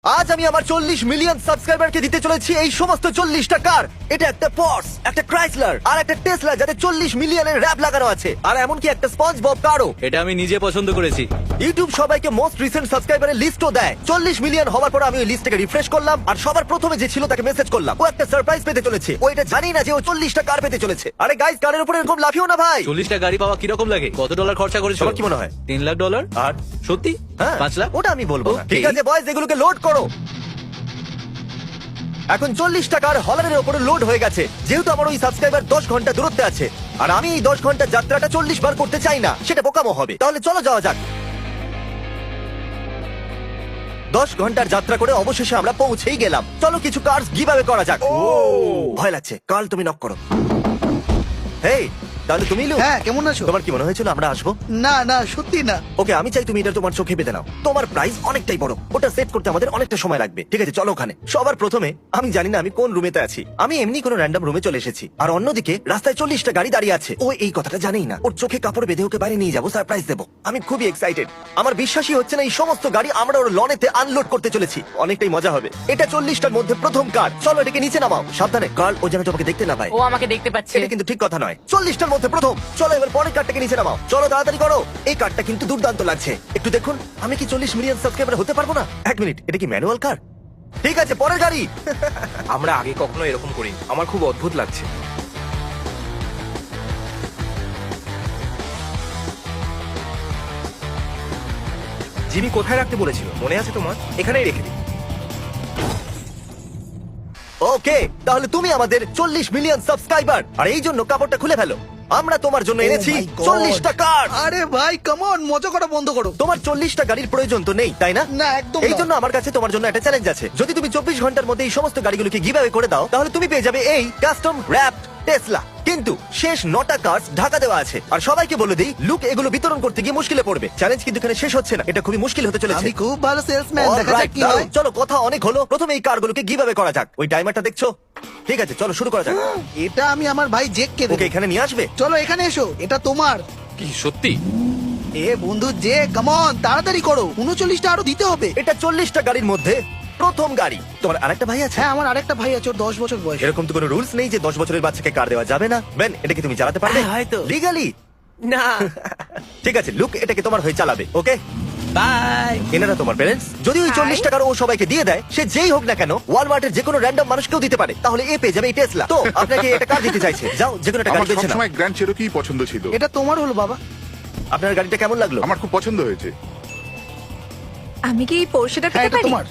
আজ আমি আমার 40 মিলিয়ন সাবস্ক্রাইবারকে দিতে চলেছি এই সমস্ত 40টা কার। এটা একটা পর্স, একটা ক্রাইসলার আর একটা টেসলা, যাতে 40 মিলিয়নের র‍্যাপ লাগানো আছে, আর এমনকি একটা স্পঞ্জ বব কারও। এটা আমি নিজে পছন্দ করেছি। ইউটিউব সবাইকে মোস্ট রিসেন্ট সাবস্ক্রাইবারের লিস্টও দেয়। 40 মিলিয়ন হওয়ার পর আমি ওই লিস্টটাকে রিফ্রেশ করলাম, আর সবার প্রথমে যে ছিল তাকে মেসেজ করলাম। ও একটা সারপ্রাইজ পেতে চলেছে। ও এটা জানি না যে ও 40টা কার পেতে চলেছে। আরে গাইস, কারের উপরে এরকম লাফিও না ভাই। 40টা গাড়ি পাওয়া কিরকম লাগে? কত ডলার খরচা করেছো? তোমার কি মনে হয়? $3 লাখ। আর সত্যি? হ্যাঁ, 5 লাখ? ওটা আমি বলবো না। Okay. ঠিক আছে বয়স, এগুলোকে লোড করো। এখন 40 টাকার হলারের উপরে লোড হয়ে গেছে। যেহেতু আমার ওই সাবস্ক্রাইবার 10 ঘন্টা দূরত্বে আছে, আর আমি এই 10 ঘন্টার যাত্রাটা 40 বার করতে চাই না, সেটা বোকামো হবে। তাহলে চলো যাওয়া যাক। 10 ঘন্টার যাত্রা করে অবশেষে আমরা পৌঁছেই গেলাম। চলো কিছু কার্স গিভঅ্যাওয়ে করা যাক। ভয় লাগছে। কাল তুমি নক করো। হেই, তাহলে তুমি লু। হ্যাঁ, কেমন আছো? তোমার কি মনে হয়েছিল আমরা আসবো? না না, সত্যি না। ওকে, আমি চাই তুমি এটা তোমার চোখে পেতে নাও। তোমার প্রাইস অনেকটাই বড়, ওটা সেট করতে আমাদের অনেকটা সময় লাগবে। ঠিক আছে, চলো ওখানে। সবার প্রথমে আমি জানি না আমি কোন রুমেতে আছি। আমি এমনি কোনো র্যান্ডম রুমে চলে এসেছি, আর অন্যদিকে রাস্তায় 40টা গাড়ি দাঁড়িয়ে আছে। ও এই কথাটা জানেই না। ওর চোখে কাপড় বেঁধে ওকে বাইরে নিয়ে যাবো, সারপ্রাইজ দেবো। আমি খুবই এক্সাইটেড। আমার বিশ্বাসই হচ্ছে না এই সমস্ত গাড়ি আমরা ওর লনেতে আনলোড করতে চলেছি। অনেকটাই মজা হবে। এটা 40টার মধ্যে প্রথম কার। চলো এটাকে নিচে নামাও। সাবধানে, কার্ল ও যেন তোমাকে দেখতে না পায়। ও আমাকে দেখতে পাচ্ছে। এটা কিন্তু ঠিক কথা নয়। 40টার মধ্যে প্রথম। চলো এবার পরের কার্ডটাকে নিচে নামাও। চলো তাড়াতাড়ি করো। এই কার্ডটা কিন্তু দুর্দান্ত লাগছে। একটু দেখুন, আমি কি 40 মিলিয়ন সাবস্ক্রাইবার হতে পারবো না? এক মিনিট, এটা কি ম্যানুয়াল কার? ঠিক আছে, পরের গাড়ি। আমরা আগে কখনো এরকম করিনি। আমার খুব অদ্ভুত লাগছে। জিমি কোথায় রাখতে বলেছিল মনে আছে তোমার? এখানেই রেখে দিই। ওকে, তাহলে তুমি আমাদের 40 মিলিয়ন সাবস্ক্রাইবার, আর এই জন্য কাপড়টা খুলে ফেলো। আমরা তোমার জন্য এনেছি Oh my God! 40টা কার। আরে ভাই, কামন, মজা করা বন্ধ করো। তোমার 40টা গাড়ির প্রয়োজন তো নেই, তাই না? না, একদম এই না। জন্য আমার কাছে তোমার জন্য একটা চ্যালেঞ্জ আছে। যদি তুমি 24 ঘন্টার মধ্যে এই সমস্ত গাড়িগুলোকে গিভঅ্যাওয়ে করে দাও, তাহলে তুমি পেয়ে যাবে এই কাস্টম র‍্যাপড টেসলা। কিন্তু শেষ 9টা কার্স ঢাকা দেওয়া আছে। আর সবাইকে বলে দিই, লুক এগুলো বিতরণ করতে গিয়ে মুশকিলে পড়বে। চ্যালেঞ্জ কিন্তু এখানে শেষ হচ্ছে না, এটা খুবই মুশকিল হতে চলেছে। আমি খুব ভালো সেলসম্যান, দেখা যাক Alright, কি দারুণ। হয়। চলো, কথা অনেক হলো। প্রথমে এই কারগুলোকে গিভঅ্যাওয়ে করা যাক। ওই টাইমারটা দেখছো? ঠিক আছে, চলো শুরু করা যাক। এটা আমি আমার ভাই জেককে দেব। ওকে এখানে নিয়ে আসবে। চলো এখানে এসো, এটা তোমার। কি সত্যি? এ বন্ধু জে, কামন, তাড়াতাড়ি করো। 39টা আরো দিতে হবে। এটা 40টা গাড়ির মধ্যে প্রথম গাড়ি। তোমার আরেকটা ভাই আছে? হ্যাঁ, আমার আরেকটা ভাই আছে, ওর 10 বছর বয়স। এরকম তো কোনো রুলস নেই যে 10 বছরের বাচ্চাকে কার দেওয়া যাবে না। বেন, এটাকে তুমি চালাতে পারবে? হ্যাঁ, হয়তো। লিগালি? না। ঠিক আছে, লুক এটাকে তোমার হয়ে চালাবে। ওকে, বাই। এনারা তোমার প্যারেন্টস। যদি ওই 40 টাকার ও সবাইকে দিয়ে দেয়, সে যেই হোক না কেন, ওয়ালমার্টের যে কোনো র্যান্ডম মানুষকেও দিতে পারে, তাহলে এ পেয়ে যাবে এই টেসলা। তো আপনাকে এটা কার দিতে চাইছে? যাও, যে কোনো একটা গাড়ি আমার বেছে নাও। সবসময় গ্র্যান্ড চেরোকি পছন্দ ছিল। এটা তোমার হলো বাবা। আপনার গাড়িটা কেমন লাগলো? আমার খুব পছন্দ হয়েছে। আমি কি এই পোর্শেটা হ্যাঁ, পেতে এটা পারি? তোমার।